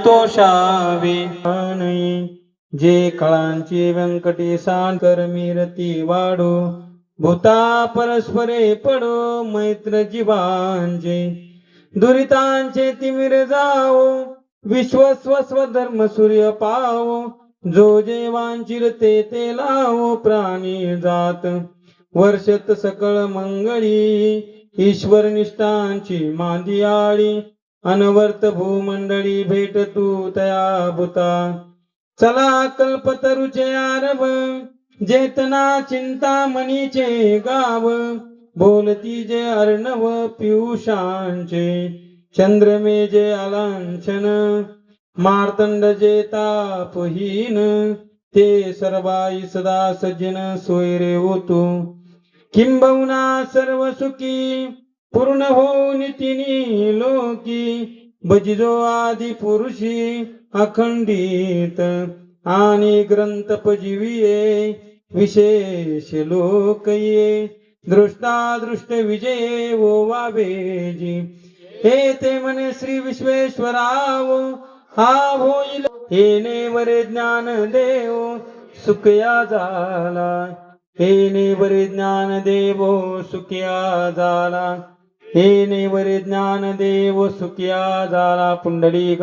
तोषावे नाही जे काळांची व्यंकटी सांकर मीरती वाढो भूता परस्परे पडो मैत्र जीवांचे दुरितांचे तिमिर जावो विश्वस्व धर्म सूर्य पावो जो जे वांचिर ते लावो प्राणी जात वर्षत सकळ मंगळी ईश्वर निष्ठांची मांदियाळी अनवर्त भूमंडळी भेट तू तया भूता चला कल्पतरुचे आरव जेतना चिंतामणीचे गाव बोलती जे अर्णव पियुषांचे चंद्रमे जे अलांछन मार्तंड जे तापहीन ते सर्वाई सदा सज्जन सोयरे होतो किंबहुना सर्व सुखी पूर्ण हो नितीनी लोकी बजिजो आदि पुरुषी अखंडित आणि ग्रंथ पजीविये विशेष लोक ये दृष्टादृष्ट विजय वो वाबेजी हे ते म्हणे श्री विश्वेश्वराव हा होईल येणे वरे ज्ञान देव सुखया झाला येणे वरे ज्ञान देव सुखया झाला येणे वरे ज्ञान देव सुखया झाला पुंडलिक